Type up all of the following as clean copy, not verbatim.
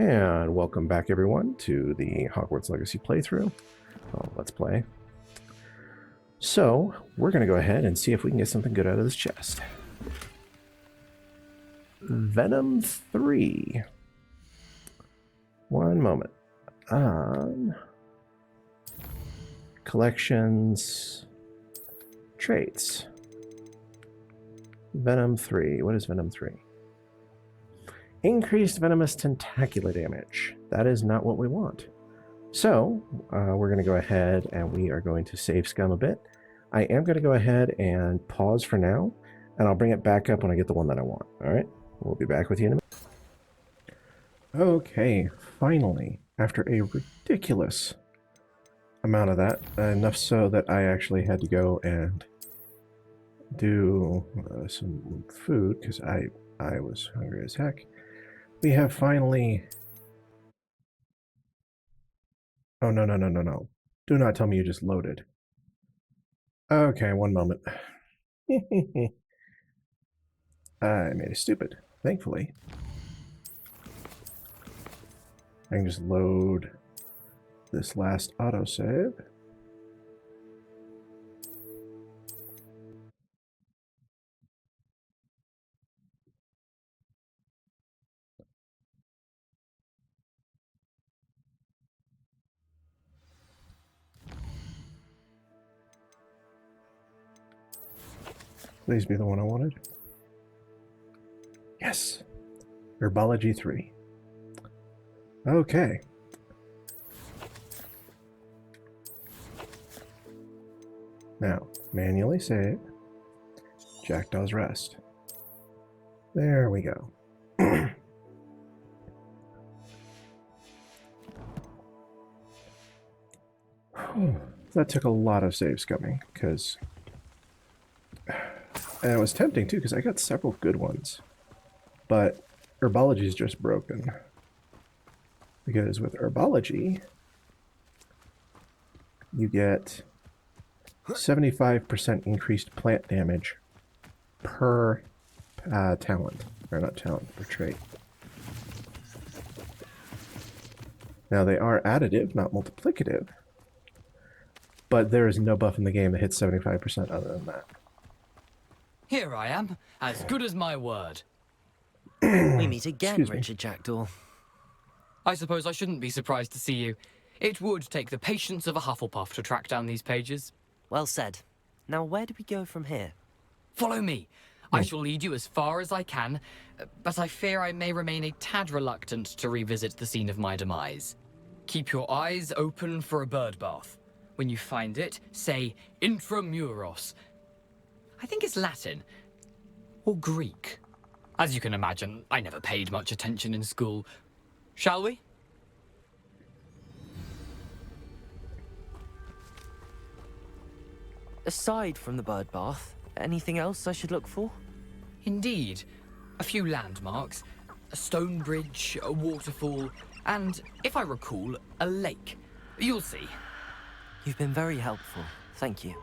And welcome back, everyone, to the Hogwarts Legacy playthrough. Let's play. So, we're going to go ahead and see if we can get something good out of this chest. Venom 3. One moment. Collections. Traits. Venom 3. What is Venom 3? Increased venomous tentacular damage. That is not what we want. So, we're going to go ahead and we are going to save scum a bit. I am going to go ahead and pause for now, and I'll bring it back up when I get the one that I want. All right? We'll be back with you in a minute. Okay, finally, after a ridiculous amount of that, enough so that I actually had to go and do some food because I was hungry as heck. We have finally... Oh, no. Do not tell me you just loaded. Okay, one moment. I made it stupid, thankfully. I can just load this last autosave. Please be the one I wanted. Yes. Herbology 3. Okay. Now, manually save. Jackdaw's Rest. There we go. That took a lot of save scumming, because... And it was tempting, too, because I got several good ones. But Herbology is just broken. Because with Herbology, you get 75% increased plant damage per talent. Or not talent, per trait. Now, they are additive, not multiplicative. But there is no buff in the game that hits 75% other than that. Here I am, as good as my word. We meet again, Richard Jackdaw. I suppose I shouldn't be surprised to see you. It would take the patience of a Hufflepuff to track down these pages. Well said. Now where do we go from here? Follow me. I shall lead you as far as I can, but I fear I may remain a tad reluctant to revisit the scene of my demise. Keep your eyes open for a bird bath. When you find it, say Intramuros. I think it's Latin, or Greek. As you can imagine, I never paid much attention in school. Shall we? Aside from the bird bath, anything else I should look for? Indeed. A few landmarks, a stone bridge, a waterfall, and, if I recall, a lake. You'll see. You've been very helpful. Thank you.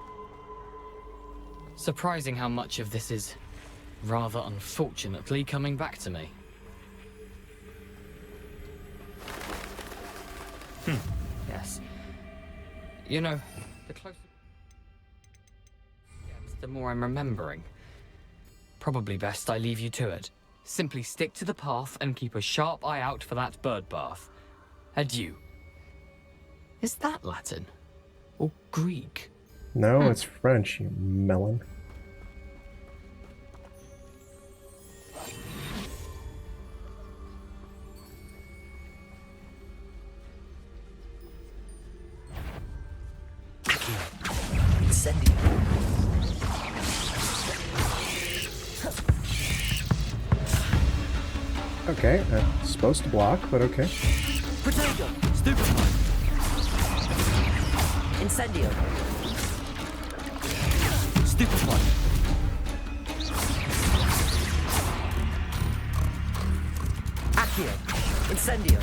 Surprising how much of this is, rather unfortunately, coming back to me. Yes. You know, the closer it gets, the more I'm remembering. Probably best I leave you to it. Simply stick to the path and keep a sharp eye out for that bird bath. Adieu. Is that Latin? Or Greek? No, it's French, you melon. Incendio. Okay, that's supposed to block, but okay. Protego. Stupefy. Incendio. Stupefy. Accio. Incendio.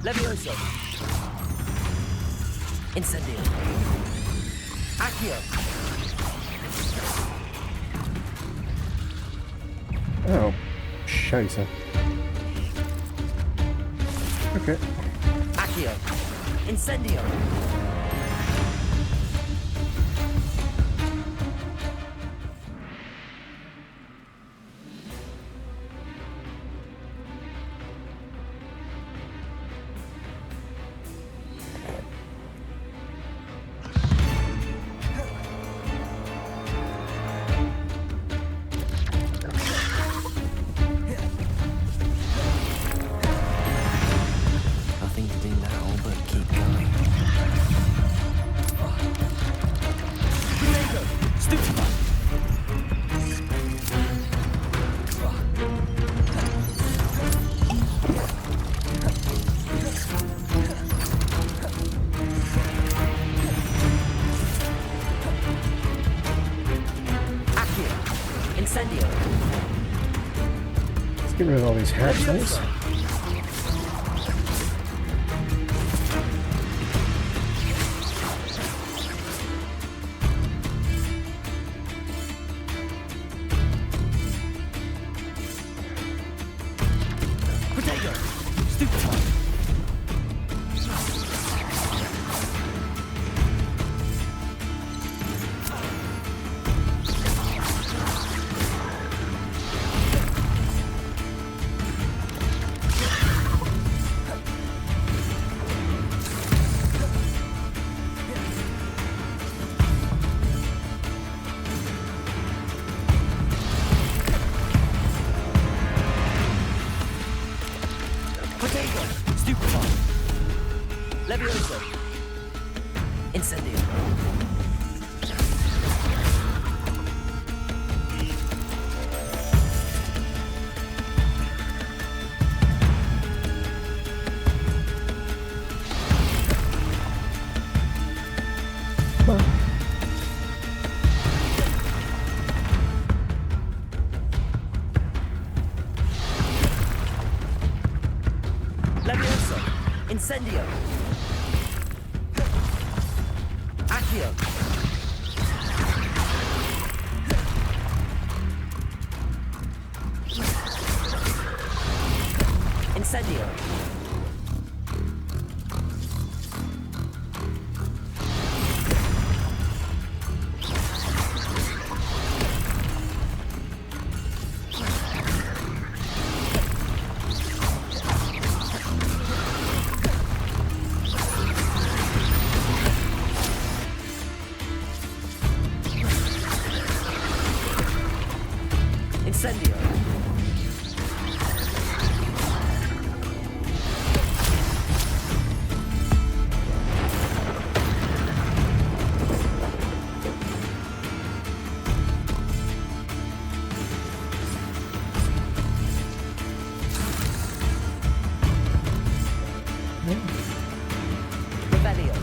Levioso. Incendio. Accio. Oh, scheisse. Okay. Accio. Incendio. Nothing to do now but keep going. Stupefy. Accio. Incendio. Let's get rid of all these hatchlings. Protego. Stupefy. Protego. Stupefy. Levioso. Incendio. Well, Levioso. Incendio. Accio. Incendio. Incendio. Revelio.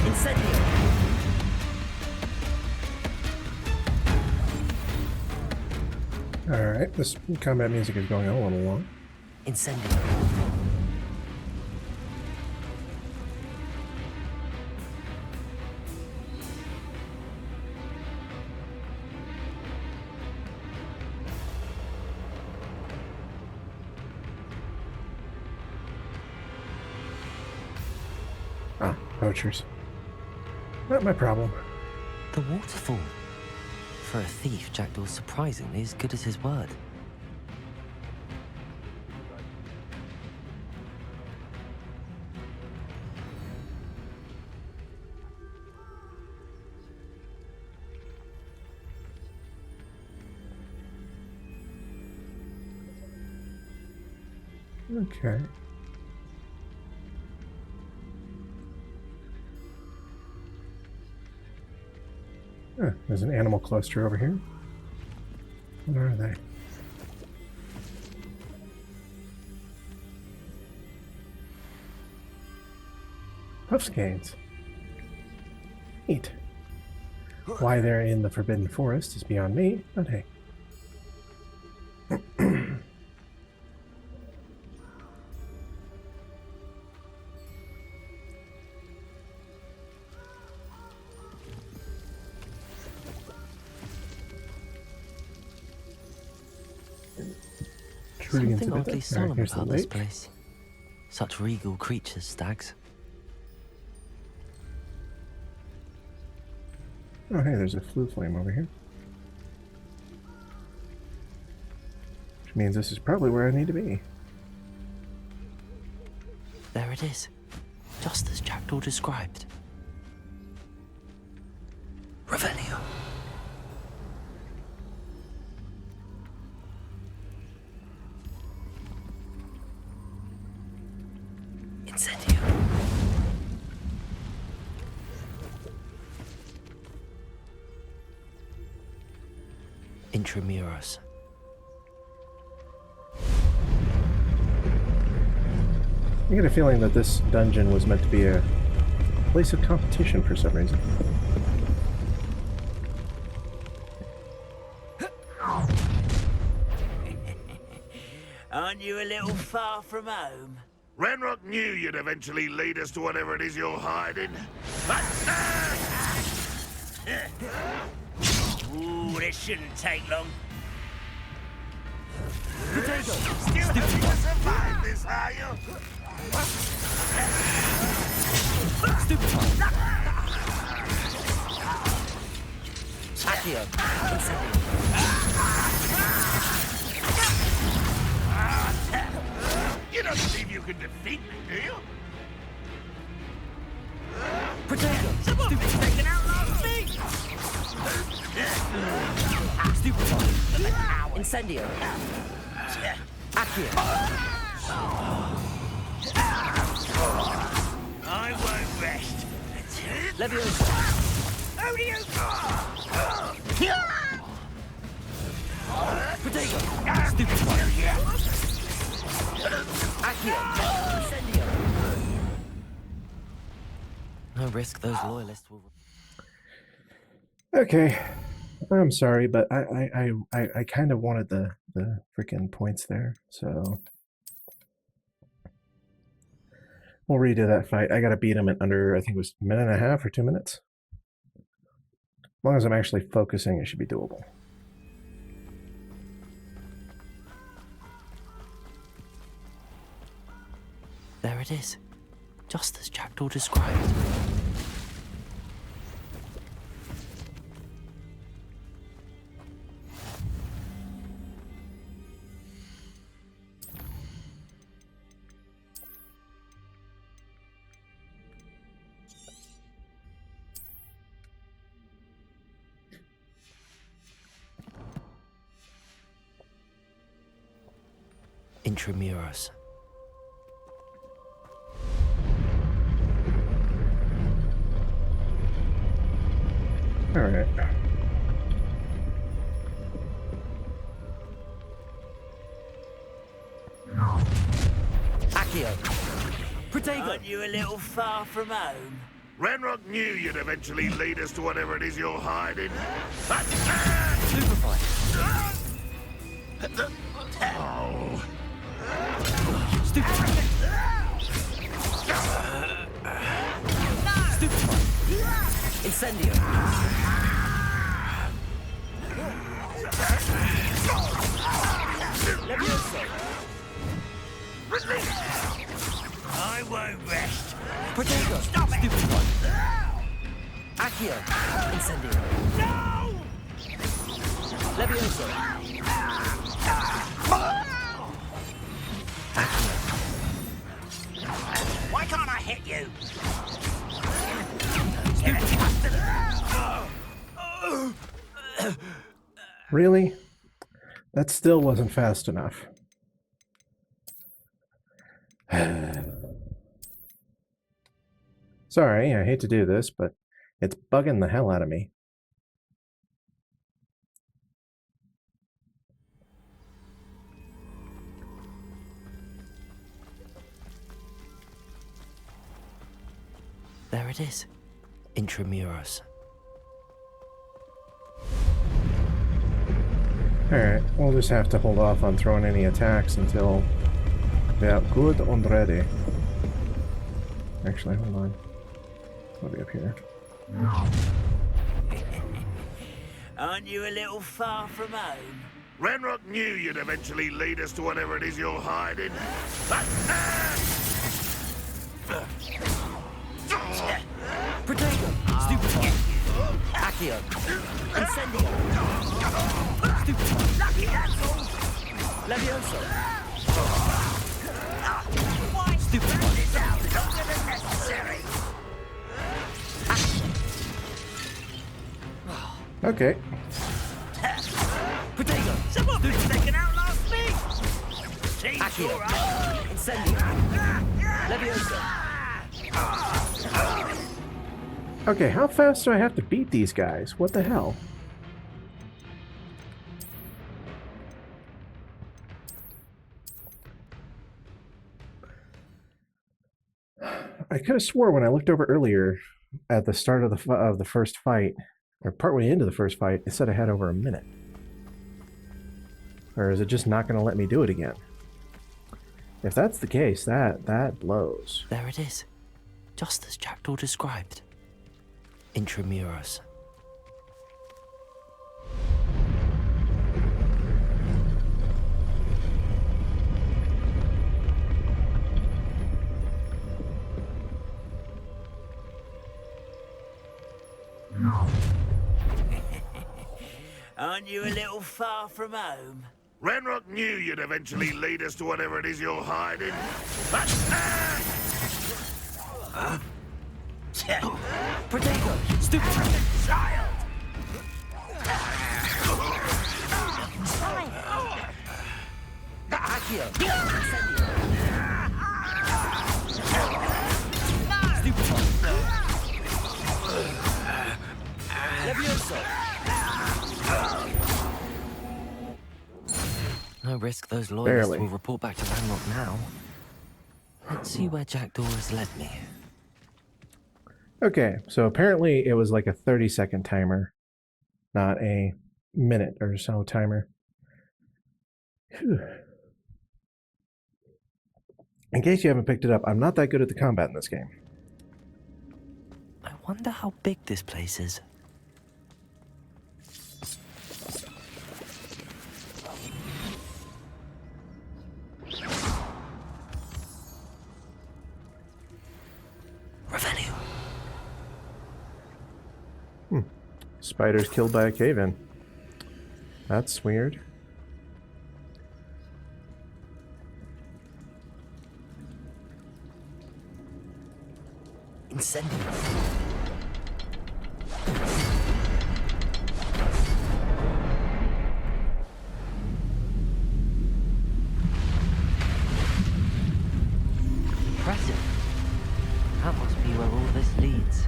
Incendio. alright. This combat music is going on a little long. Incendio. Ah, poachers. Not my problem. The waterfall. For a thief, Jackdaw's surprisingly as good as his word. Okay. There's an animal cluster over here. What are they? Puffskeins. Neat. Why they're in the Forbidden Forest is beyond me, but hey. Prudence Something a bit oddly there. solemn Here's the about this lake. place. Such regal creatures, stags. Oh, hey, there's a flue flame over here. Which means this is probably where I need to be. There it is. Just as Jackdaw described. Revelio. Incendio. Intramuros. I get a feeling that this dungeon was meant to be a place of competition for some reason. Aren't you a little far from home? Ranrock knew you'd eventually lead us to whatever it is you're hiding. Ooh, this shouldn't take long. Still hoping to survive this, are you? Accio. You don't believe you can defeat me, do you? Someone been taken out last week! Incendio. Accio. I won't rest. Leviosa. Odio! Protego. Accio. Incendio. No risk those loyalists will... Okay, I'm sorry, but I kind of wanted the freaking points there, so we'll redo that fight. I gotta beat him in under, I think it was a minute and a half or 2 minutes. As long as I'm actually focusing, it should be doable. There it is. Just as Jackdaw described. Intramuros. All right. Accio. Protego. Aren't you a little far from home? Ranrock knew you'd eventually lead us to whatever it is you're hiding. Stupefy. Oh. Stupefy. Stupefy. Incendio. Leviosa. I won't rest. Protego. Stop it! Stupefy. Accio. Incendio. No! Leviosa. Accio. Why can't I hit you? Really? That still wasn't fast enough. Sorry, I hate to do this, but it's bugging the hell out of me. There it is. Intramuros. Alright, we'll just have to hold off on throwing any attacks until they're good and ready. Actually, hold on. I'll be up here. Aren't you a little far from home? Renrock knew you'd eventually lead us to whatever it is you're hiding. Protego! Stupefy! Accio! Incendio! Stupefy! Lucky that's all. Levioso! Why Stupefy! this out longer than necessary? Okay. Protego! Someone thinks they can outlast me. Team's Accio! all right. Incendio! Levioso! Okay, how fast do I have to beat these guys? What the hell? I could have swore when I looked over earlier at the start of the first fight, or partway into the first fight, it said I had over a minute. Or is it just not going to let me do it again? If that's the case, that blows. There it is. Just as Jackdaw described. Intramuros. Aren't you a little far from home? Renrock knew you'd eventually lead us to whatever it is you're hiding. Protego! Stupid! Child! Accio! Incendio! Stupefy! Levioso! No risk those loyalists Barely. will report back to Ranrock now. Let's see where Jackdaw has led me. Okay, so apparently it was like a 30-second timer, not a minute or so timer. Whew. In case you haven't picked it up, I'm not that good at the combat in this game. I wonder how big this place is. Revelio. Spiders killed by a cave-in. That's weird. Incendio. Impressive. That must be where all this leads.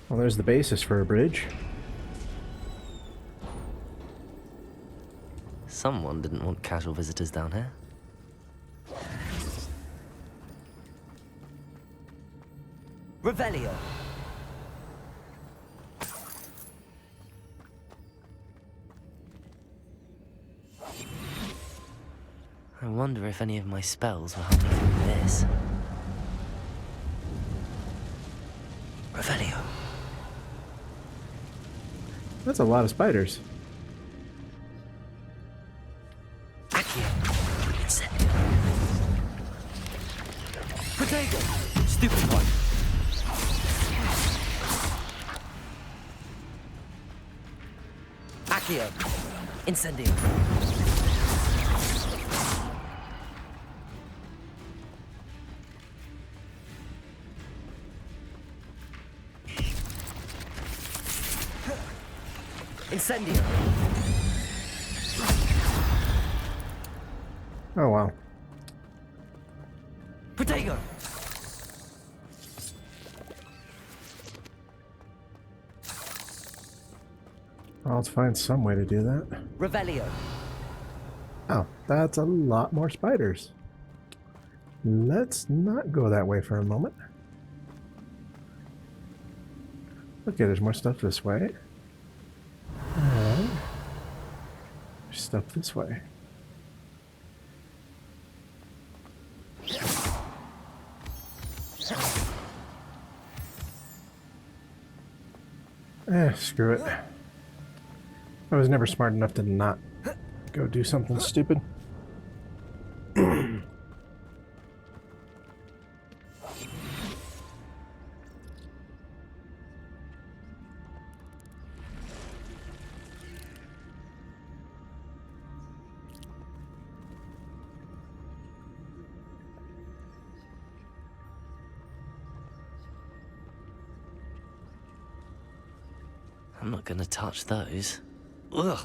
Well, there's the basis for a bridge. Someone didn't want casual visitors down here. Revelio. I wonder if any of my spells will help me through this. Revelio. That's a lot of spiders. Accio. Incendio. Protego. Stupid one. Accio. Incendio. Incendio. Oh, wow. Protego. Well, let's find some way to do that. Revelio. Oh, that's a lot more spiders. Let's not go that way for a moment. Okay, there's more stuff this way. And there's stuff this way. Screw it. I was never smart enough to not go do something stupid. I'm not gonna touch those. Ugh.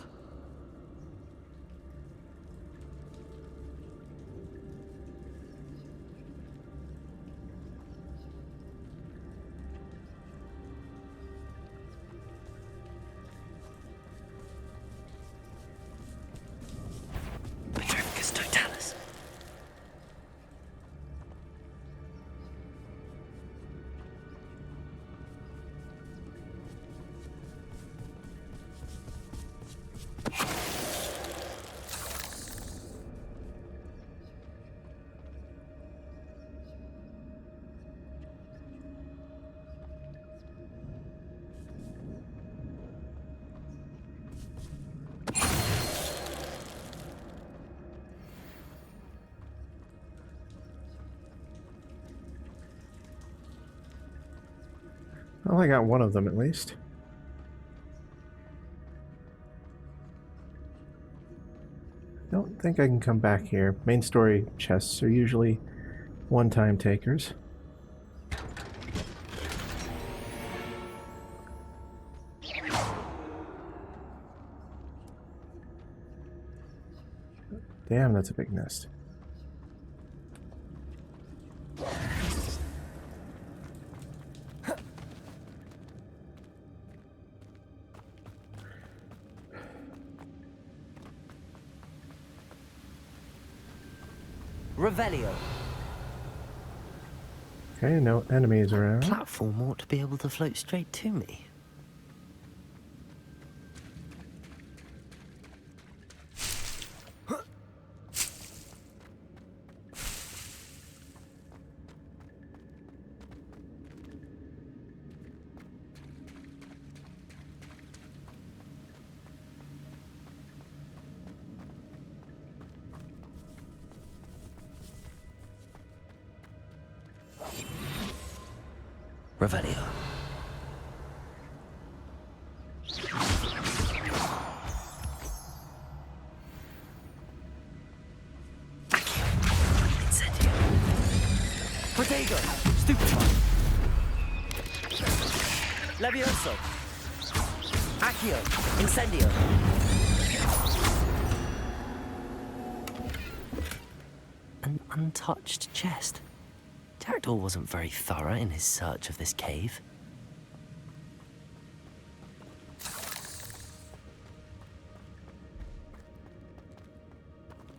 Petrificus totalis. Well, I got one of them at least. Don't think I can come back here. Main story chests are usually one-time takers. Damn, that's a big nest. Revelio. Okay, no enemies around. Platform ought to be able to float straight to me. Revelio. Accio. Incendio. Protego. Stupefy. Levioso. Accio. Incendio. An untouched chest. Jackdaw wasn't very thorough in his search of this cave.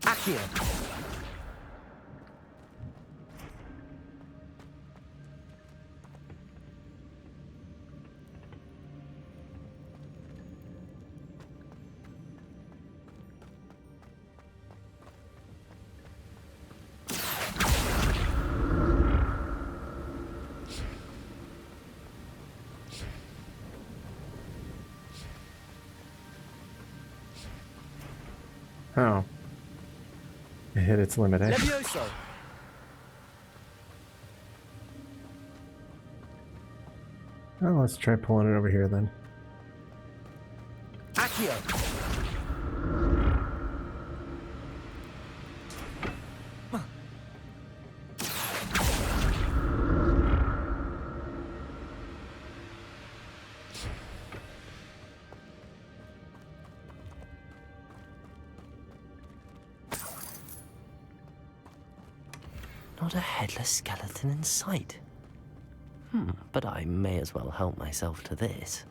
Accio! Oh. It hit its limit, eh? Levioso! Oh, let's try pulling it over here then. Accio! Not a headless skeleton in sight. But I may as well help myself to this.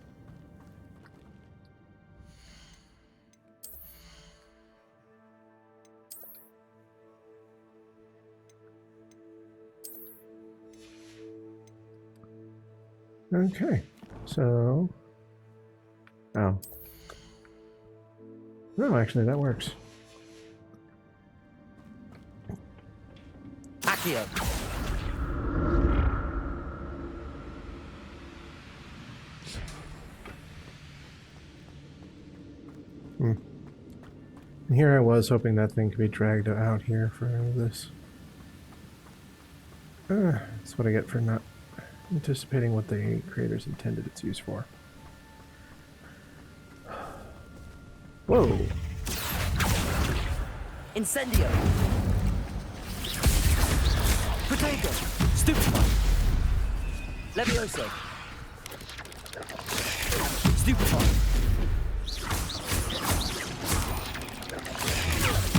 Okay, so... Oh. No, actually, that works. Accio! Here I was hoping that thing could be dragged out here for this. That's what I get for not anticipating what the creators intended its use for. Whoa! Incendio! Protego! Stupefy! Levioso! Stupefy!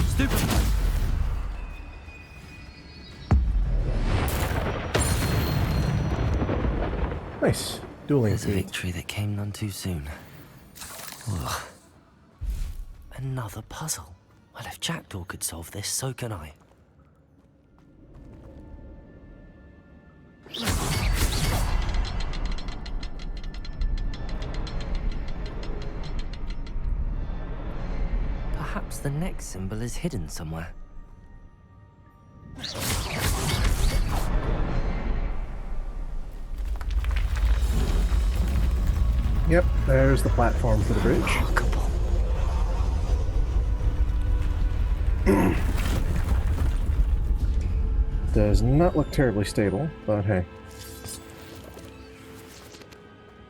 Stupefy! Nice. Dueling There's a feat. victory that came none too soon. Ugh. Another puzzle. Well, if Jackdaw could solve this, so can I. Perhaps the next symbol is hidden somewhere. Yep, there's the platform for the bridge. Remarkable. Does not look terribly stable, but hey.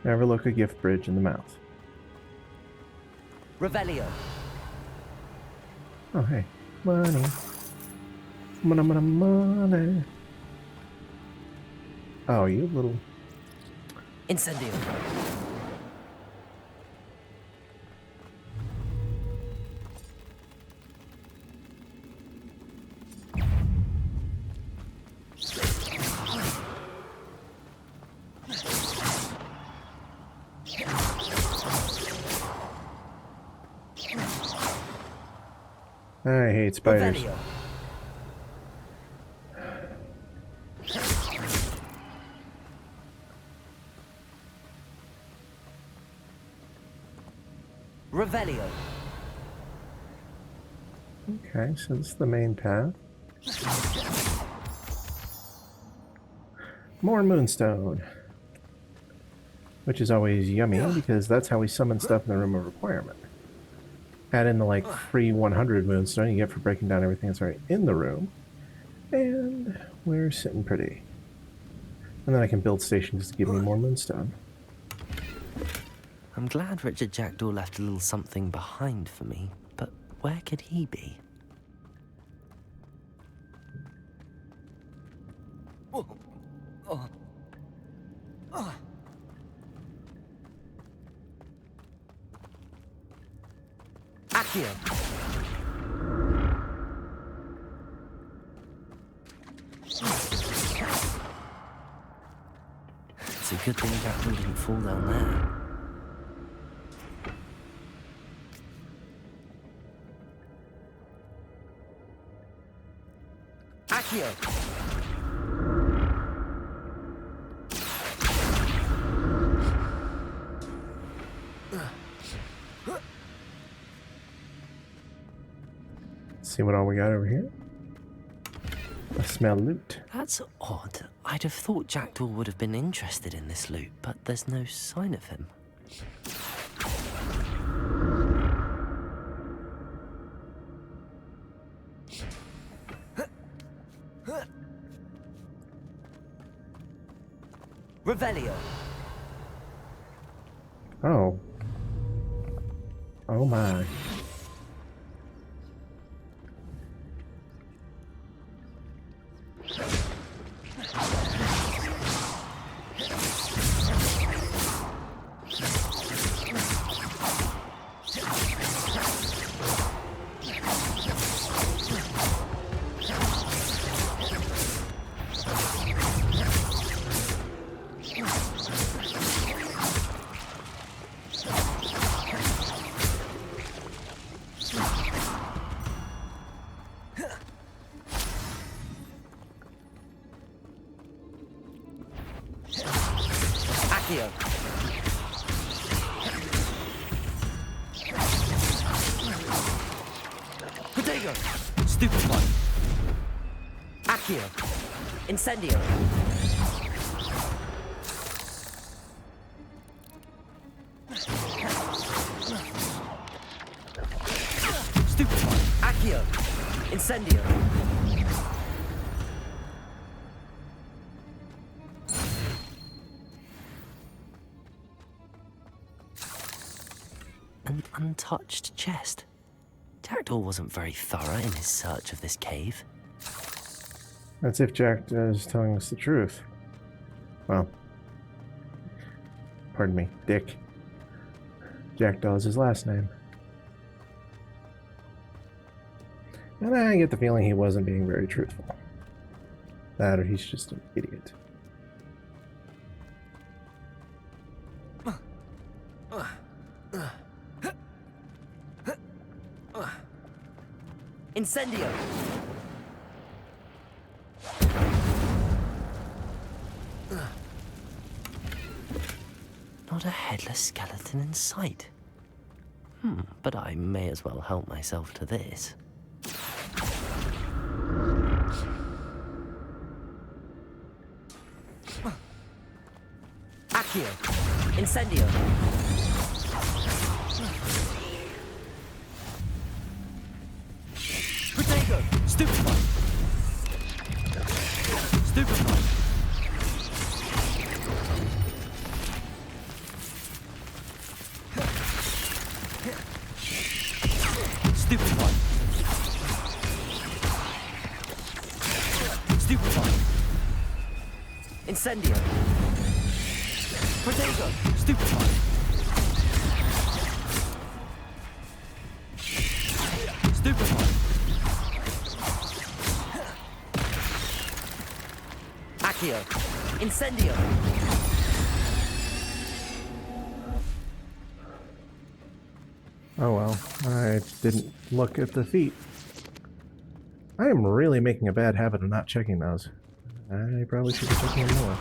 Never look a gift bridge in the mouth. Revelio. Oh, hey. Money. Money, money, money. Oh, you little... Incendio. I hate spiders. Revelio. Revelio. Okay, so this is the main path. More moonstone. Which is always yummy, because that's how we summon stuff in the Room of Requirement. Add in the, like, free 100 moonstone you get for breaking down everything that's already in the room. And we're sitting pretty. And then I can build stations to give me more moonstone. I'm glad Richard Jackdaw left a little something behind for me, but where could he be? Accio! It's a good thing Jackdaw didn't fall down there. Accio! See what all we got over here? I smell loot. That's odd. I'd have thought Jackdaw would have been interested in this loot, but there's no sign of him. Revelio. Oh. Oh my. Accio. Protego. Stupefy. Accio. Incendio. Stupefy. Incendio. An untouched chest. Jackdaw wasn't very thorough in his search of this cave. That's if Jack is telling us the truth. Well, pardon me, Dick. Jackdaw is his last name. And I get the feeling he wasn't being very truthful. That or he's just an idiot. Incendio! Not a headless skeleton in sight. But I may as well help myself to this. Accio! Incendio! Protego! Stupefy! Stupefy! Stupefy! Stupefy! Incendio! Protego! Stupefy! Stupefy! Accio! Incendio! Oh well, I didn't look at the feet. I am really making a bad habit of not checking those. I probably should be checking them more.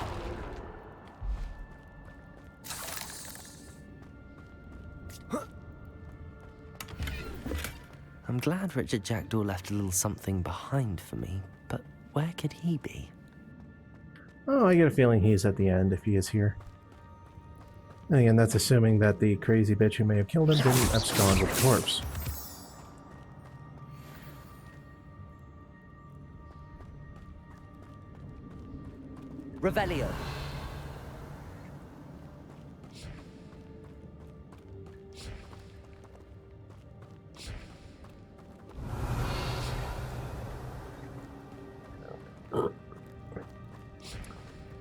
I'm glad Richard Jackdaw left a little something behind for me, but where could he be? Oh, I get a feeling he's at the end if he is here. And again, that's assuming that the crazy bitch who may have killed him didn't abscond with the corpse. Revelio.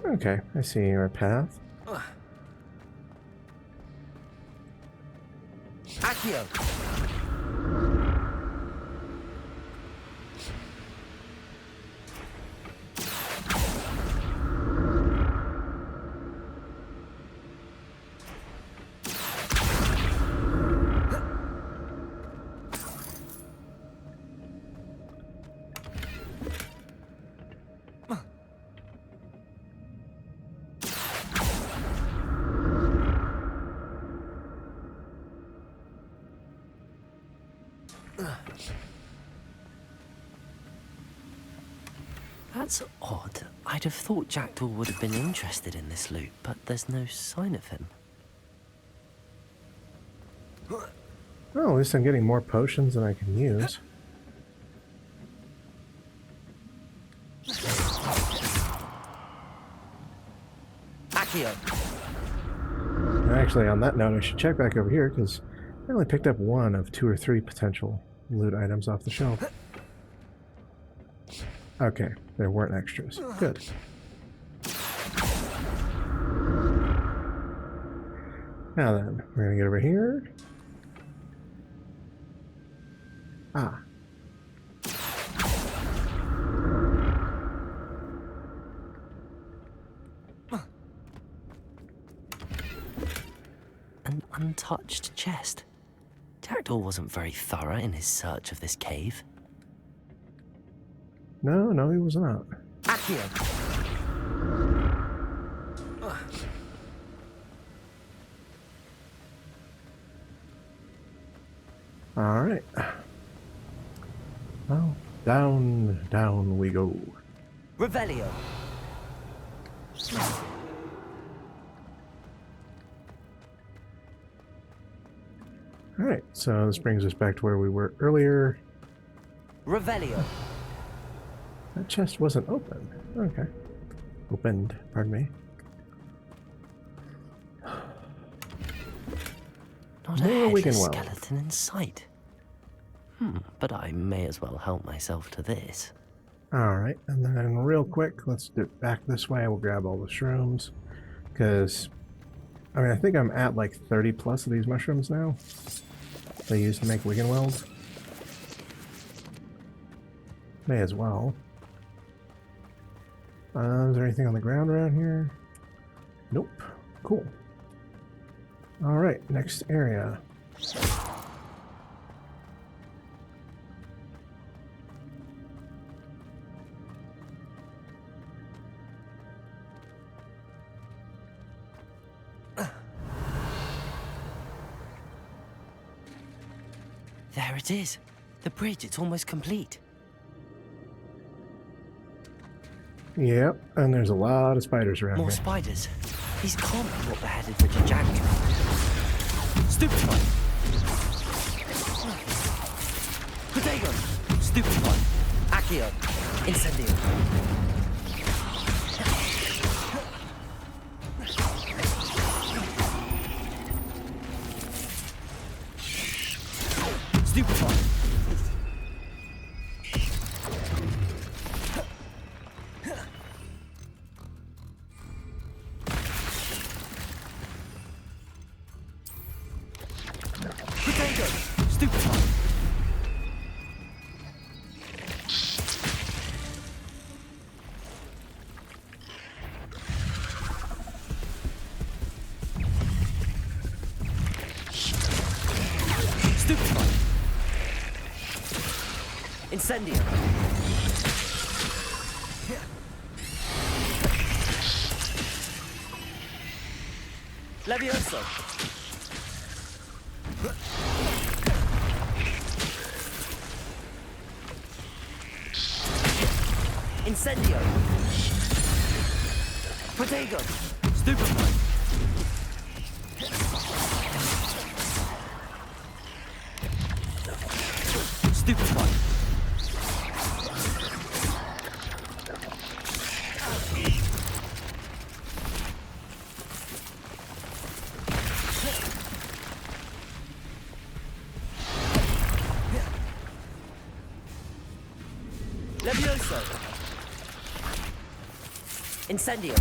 Okay, I see your path. Accio. That's odd. I'd have thought Jackdaw would have been interested in this loot, but there's no sign of him. Well, at least I'm getting more potions than I can use. Accio. Actually, on that note, I should check back over here because I only picked up one of 2 or 3 potential loot items off the shelf. Okay, there weren't extras. Good. Now then, we're gonna get over here. Ah. An untouched chest. Jackdaw wasn't very thorough in his search of this cave. No, he was not. Accio. Alright. Well, down we go. Revelio. Alright, so this brings us back to where we were earlier. Revelio. That chest wasn't open. Okay. Opened, pardon me. Not a More headless Wigan Well. skeleton in sight. But I may as well help myself to this. Alright, and then real quick, let's do it back this way. We'll grab all the shrooms. Because, I mean, I think I'm at like 30 plus of these mushrooms now. They use to make Wigan Wells. May as well. Is there anything on the ground around here? Nope. Cool. Alright, next area. There it is. The bridge, it's almost complete. Yep, and there's a lot of spiders around More here. spiders. These can't be what they're headed for to Jackdaw. Stupefy. Potato. Stupefy. Accio. Incendio. Stupefy. Potato. Stupefy. Stupefy. Incendio. Levioso. Incendio. Potato. Stupefy. Stupefy. Levioso. Incendio.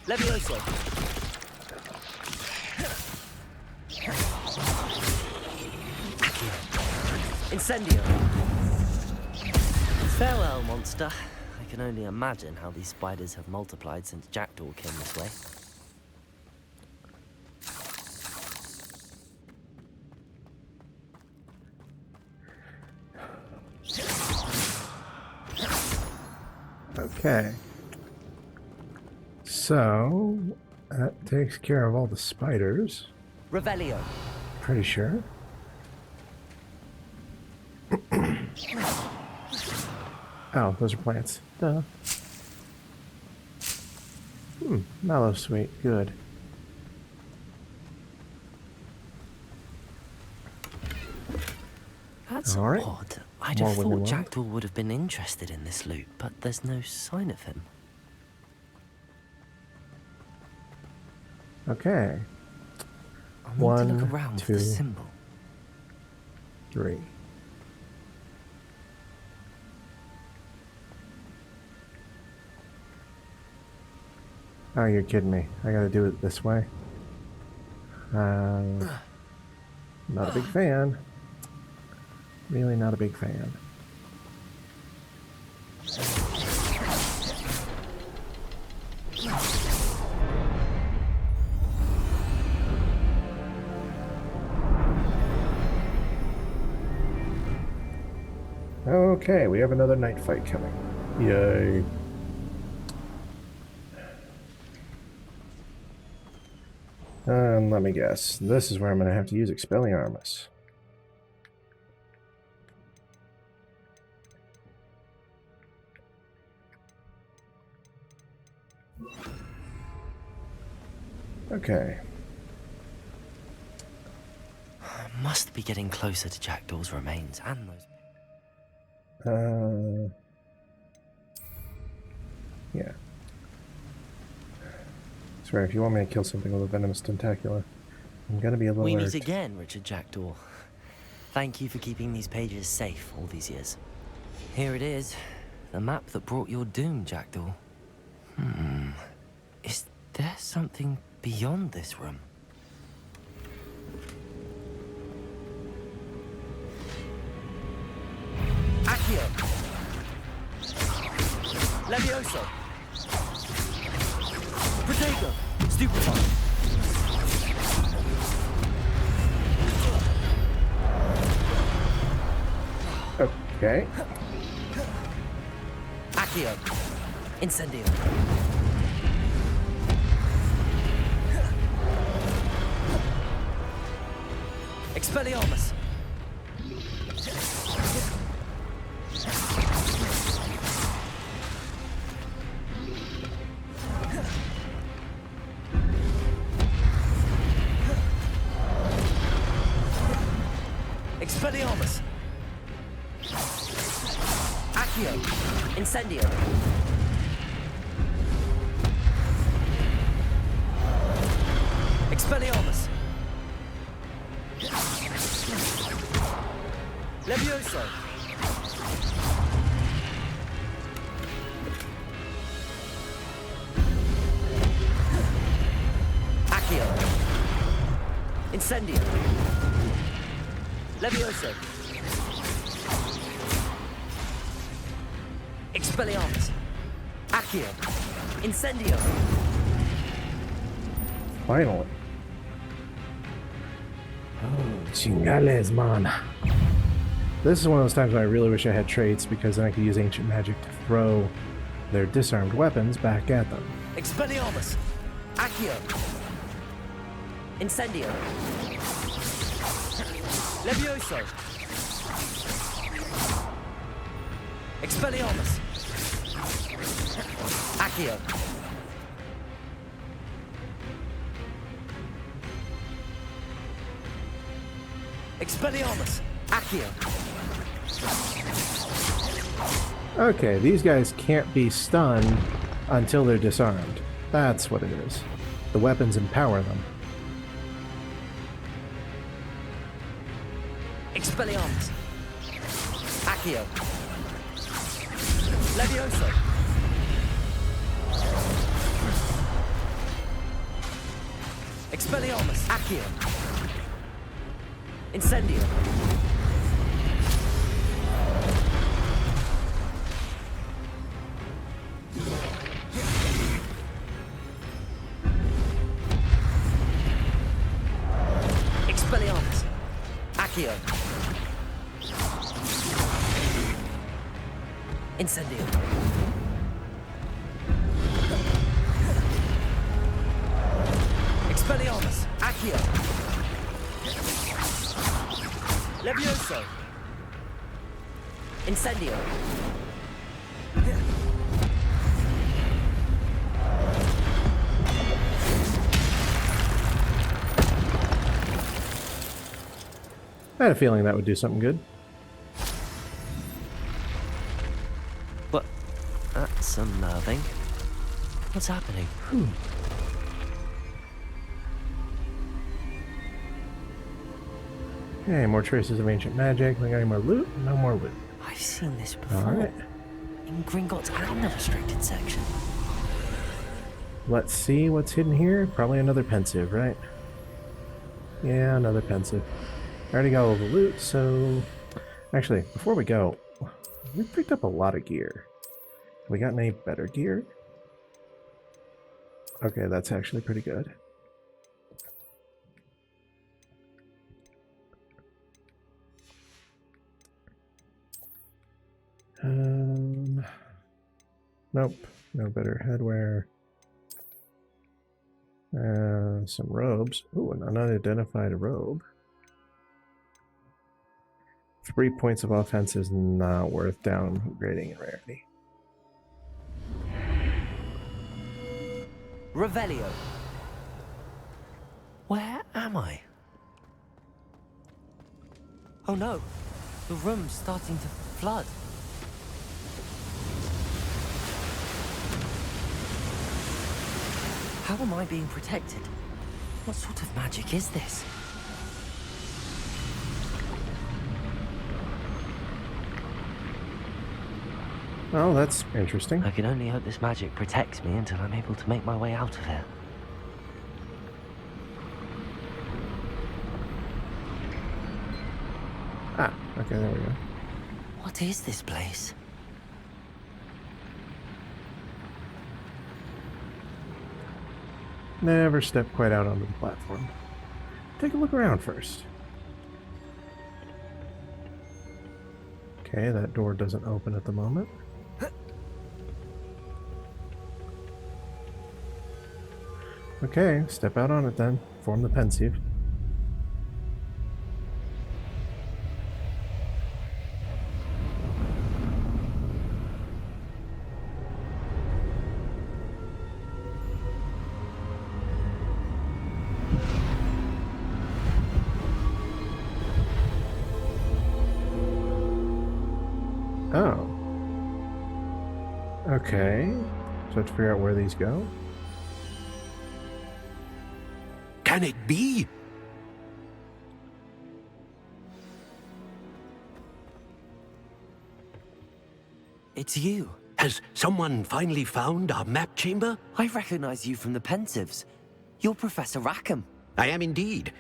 Levioso. Incendio. Farewell, monster. I can only imagine how these spiders have multiplied since Jackdaw came this way. Okay. So, that takes care of all the spiders. Revelio. Pretty sure. Oh, those are plants. Duh. Mallow sweet. Good. That's All right. odd. I'd More have Wigan thought Well. Jackdaw would have been interested in this loot, but there's no sign of him. Okay. I need to One, look around for two. the symbol. 3. Oh, you're kidding me. I gotta do it this way. Not a big fan. Really not a big fan. Okay, we have another night fight coming. Yay. Let me guess. This is where I'm going to have to use Expelliarmus. Okay. Must be getting closer to Jackdaw's remains and those... Yeah. Swear, if you want me to kill something with a venomous tentacula, I'm gonna be a little We alert. meet again, Richard Jackdaw. Thank you for keeping these pages safe all these years. Here it is. The map that brought your doom, Jackdaw. Is there something beyond this room? Accio! Levioso! Protego! Stupefy! Okay. Accio! Incendio! Expelliarmus! Expelliarmus! Accio! Incendio! Expelliarmus! Levioso! Accio! Incendio! Levioso! Expelliarmus! Accio! Incendio! Finally. Oh, chingales, man. This is one of those times when I really wish I had traits, because then I could use ancient magic to throw their disarmed weapons back at them. Expelliarmus! Accio! Incendio! Levioso! Expelliarmus! Accio! Expelliarmus! Accio! Okay, these guys can't be stunned until they're disarmed. That's what it is. The weapons empower them. Expelliarmus! Accio! Levioso! Expelliarmus! Accio! Incendio! Expelliarmus! Accio! Incendio! Expelliarmus! Accio! Levioso! Incendio! I had a feeling that would do something good. What? That's unnerving. What's happening? Okay, more traces of ancient magic. We got any more loot? No more loot. I've seen this before. Alright. In Gringotts and the restricted section. Let's see what's hidden here. Probably another pensive, right? Yeah, another pensive. I already got all the loot, so... Actually, before we go, we picked up a lot of gear. Have we gotten any better gear? Okay, that's actually pretty good. Nope, no better headwear. Some robes. Ooh, an unidentified robe. 3 points of offense is not worth downgrading in rarity. Revelio. Where am I? Oh no, the room's starting to flood. How am I being protected? What sort of magic is this? Oh, that's interesting. I can only hope this magic protects me until I'm able to make my way out of here. Ah, okay, there we go. What is this place? Never step quite out onto the platform. Take a look around first. Okay, that door doesn't open at the moment. Okay, step out on it then. Form the pensieve. Oh. Okay. So I have to figure out where these go. Can it be? It's you. Has someone finally found our map chamber? I recognize you from the Pensives. You're Professor Rackham. I am indeed.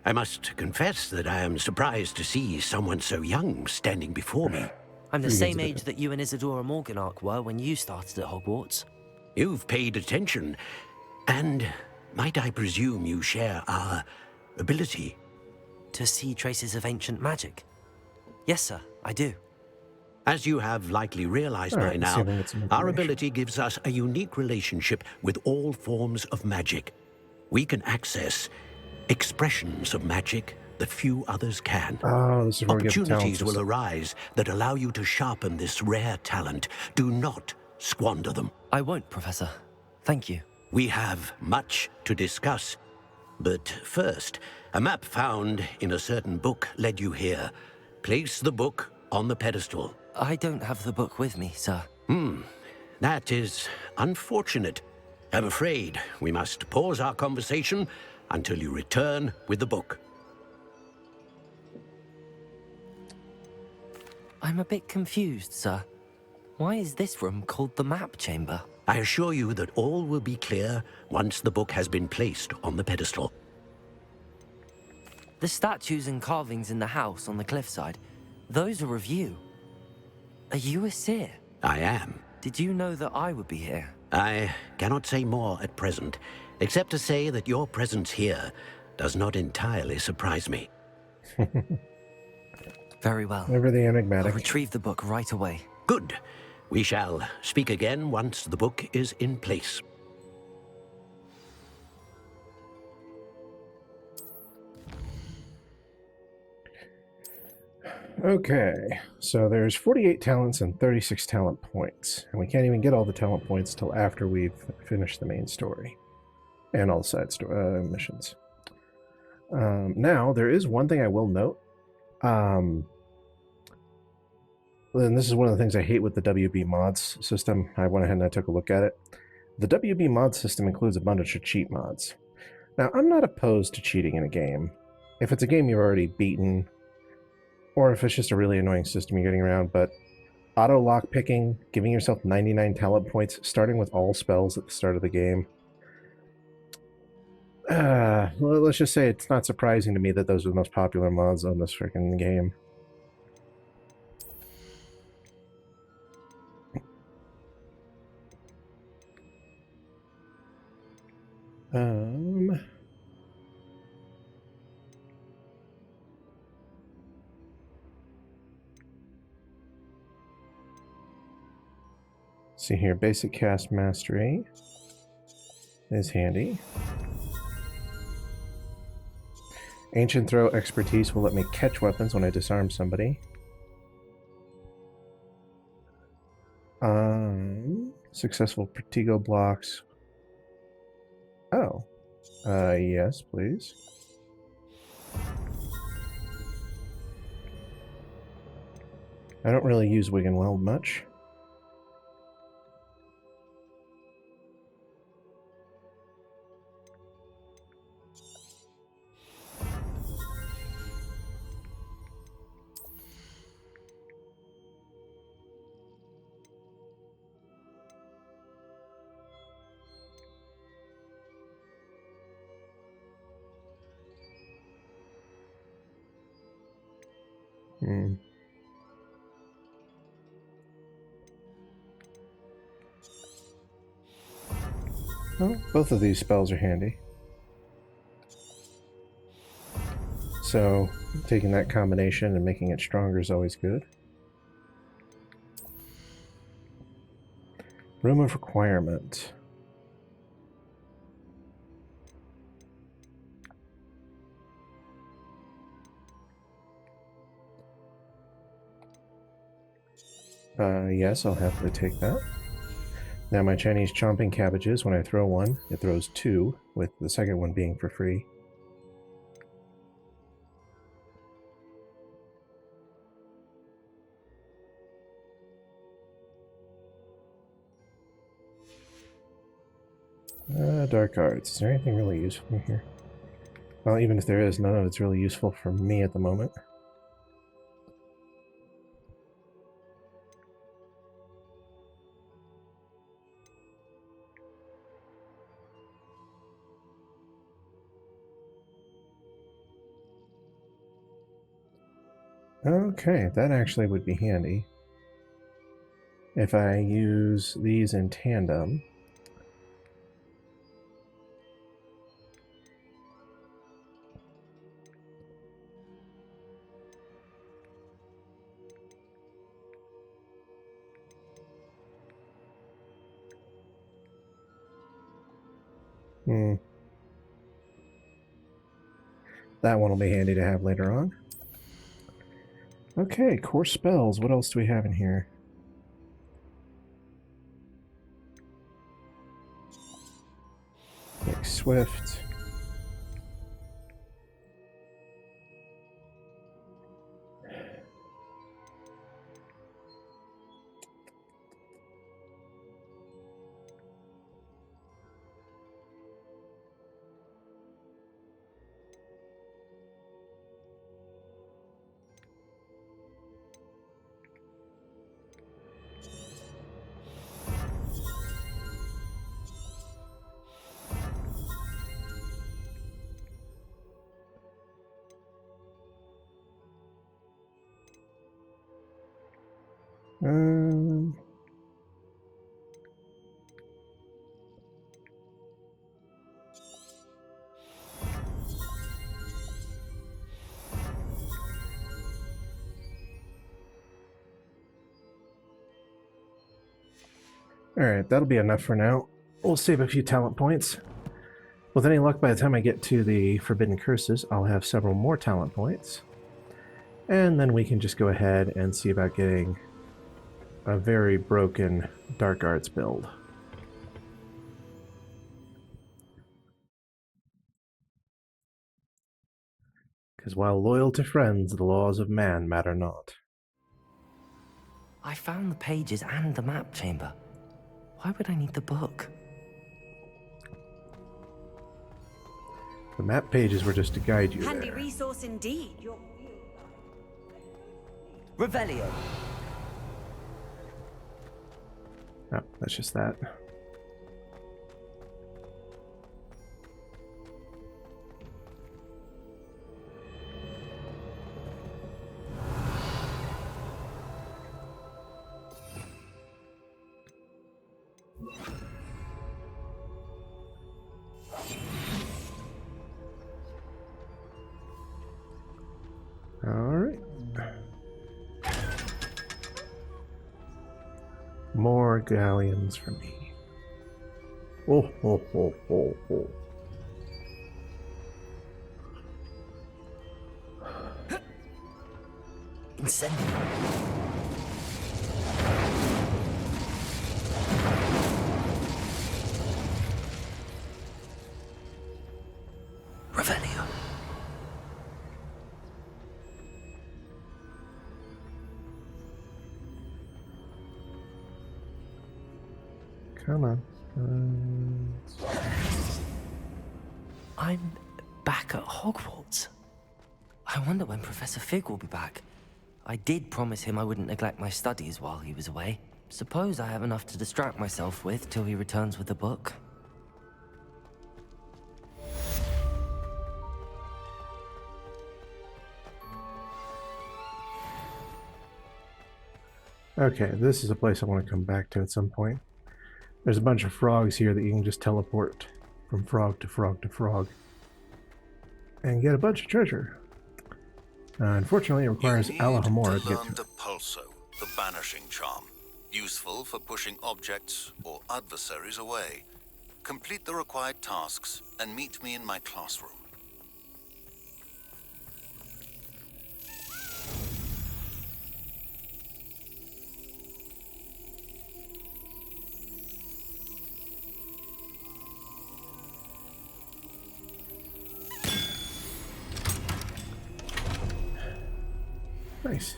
I must confess that I am surprised to see someone so young standing before me. I'm the Pretty same good. age that you and Isadora Morganach were when you started at Hogwarts. You've paid attention, and might I presume you share our ability? To see traces of ancient magic? Yes, sir, I do. As you have likely realized All by right, let's see if now, I can get some our information. ability gives us a unique relationship with all forms of magic. We can access expressions of magic that few others can. Oh, this is where we get the talent Opportunities will system. arise that allow you to sharpen this rare talent. Do not squander them. I won't, Professor. Thank you. We have much to discuss. But first, a map found in a certain book led you here. Place the book on the pedestal. I don't have the book with me, sir. That is unfortunate. I'm afraid we must pause our conversation until you return with the book. I'm a bit confused, sir. Why is this room called the map chamber? I assure you that all will be clear once the book has been placed on the pedestal. The statues and carvings in the house on the cliffside, those are of you. Are you a seer? I am. Did you know that I would be here? I cannot say more at present, except to say that your presence here does not entirely surprise me. Very well. Over the I'll enigmatic. retrieve the book right away. Good. We shall speak again once the book is in place. Okay, so there's 48 talents and 36 talent points, and we can't even get all the talent points till after we've finished the main story and all the side missions. Now, there is one thing I will note. And this is one of the things I hate with the WB mods system. I went ahead and I took a look at it. The WB mod system includes a bunch of cheat mods. Now, I'm not opposed to cheating in a game. If it's a game you've already beaten, or if it's just a really annoying system you're getting around, but auto lock picking, giving yourself 99 talent points, starting with all spells at the start of the game. Well, let's just say it's not surprising to me that those are the most popular mods on this freaking game. See here, basic cast mastery is handy. Ancient throw expertise will let me catch weapons when I disarm somebody. Successful Protego blocks. Oh. Yes, please. I don't really use Wig and Weld much. Well, both of these spells are handy. So, taking that combination and making it stronger is always good. Room of Requirement. Yes, I'll happily take that. Now my Chinese chomping cabbages, when I throw one, it throws two, with the second one being for free. Dark arts. Is there anything really useful in here? Well, even if there is, none of it's really useful for me at the moment. Okay, that actually would be handy. If I use these in tandem. That one will be handy to have later on. Okay, core spells. What else do we have in here? Make swift. Alright, that'll be enough for now. We'll save a few talent points. With any luck, by the time I get to the Forbidden Curses, I'll have several more talent points. And then we can just go ahead and see about getting a very broken Dark Arts build. Because while loyal to friends, the laws of man matter not. I found the pages and the map chamber. Why would I need the book? The map pages were just to guide you Handy there. resource indeed. Revelio. Oh, that's just that. Alright. More galleons for me. Oh, oh, oh, oh, oh. Incendio. Revelio. Come on. I'm back at Hogwarts. I wonder when Professor Fig will be back. I did promise him I wouldn't neglect my studies while he was away. Suppose I have enough to distract myself with till he returns with the book. Okay, this is a place I want to come back to at some point. There's a bunch of frogs here that you can just teleport from frog to frog to frog and get a bunch of treasure. Unfortunately, it requires Alahomora to get to it. the pulso, the banishing charm, useful for pushing objects or adversaries away. Complete the required tasks and meet me in my classroom. Nice.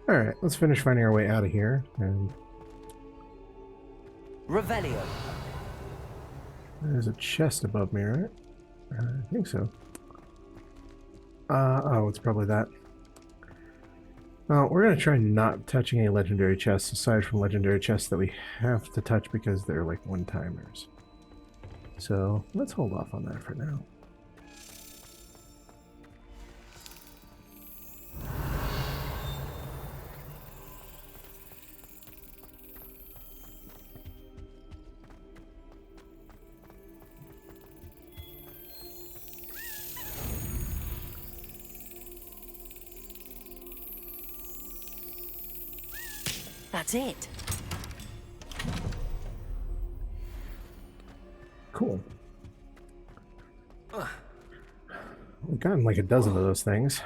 Alright, let's finish finding our way out of here. And Revelio. there's a chest above me, right? I think so. Oh, it's probably that. Well, we're going to try not touching any legendary chests, aside from legendary chests that we have to touch because they're like one-timers. So, let's hold off on that for now. That's it. Cool. We've gotten like a dozen of those things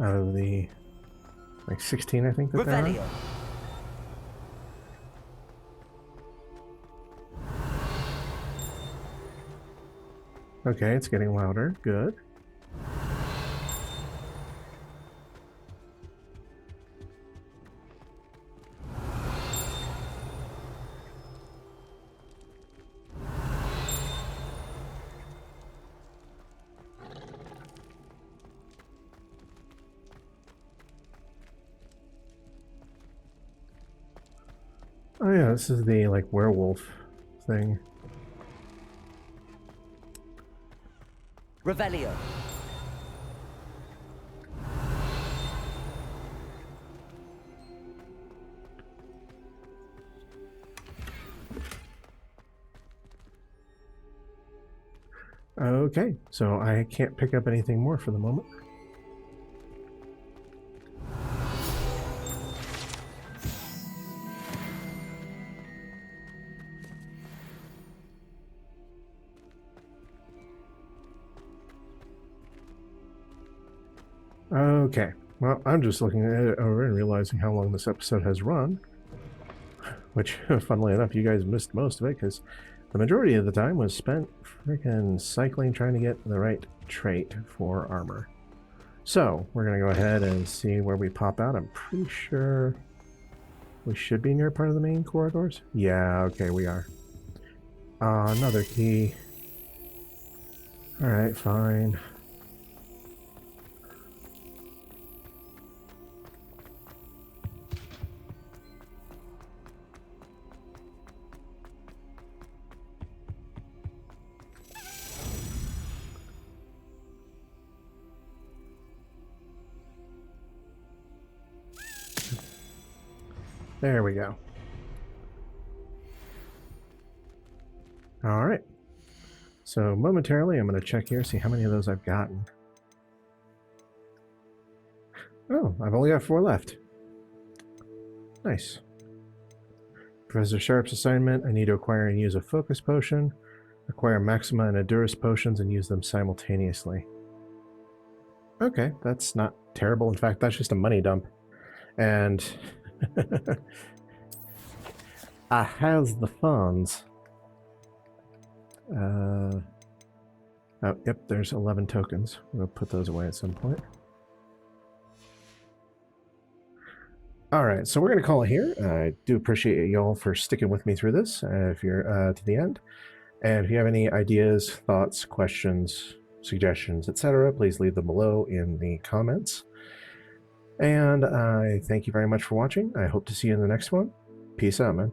out of the like 16, I think that there are. Revelio. Okay, it's getting louder. Good. Oh yeah, this is the like werewolf thing. Revelio. Okay, so I can't pick up anything more for the moment. Okay, well, I'm just looking at it over and realizing how long this episode has run, which, funnily enough, you guys missed most of it because the majority of the time was spent freaking cycling trying to get the right trait for armor. So, we're going to go ahead and see where we pop out. I'm pretty sure we should be near part of the main corridors. Yeah, okay, we are. Another key. Alright, fine. There we go. All right. So momentarily, I'm going to check here, see how many of those I've gotten. Oh, I've only got 4 left. Nice. Professor Sharp's assignment, I need to acquire and use a focus potion, acquire Maxima and Edurus potions and use them simultaneously. Okay, that's not terrible. In fact, that's just a money dump. And I has the funds. Oh, yep, there's 11 tokens. We'll put those away at some point. All right, so we're going to call it here. I do appreciate y'all for sticking with me through this, if you're to the end. And if you have any ideas, thoughts, questions, suggestions, etc., please leave them below in the comments. And I thank you very much for watching. I hope to see you in the next one. Peace out, man.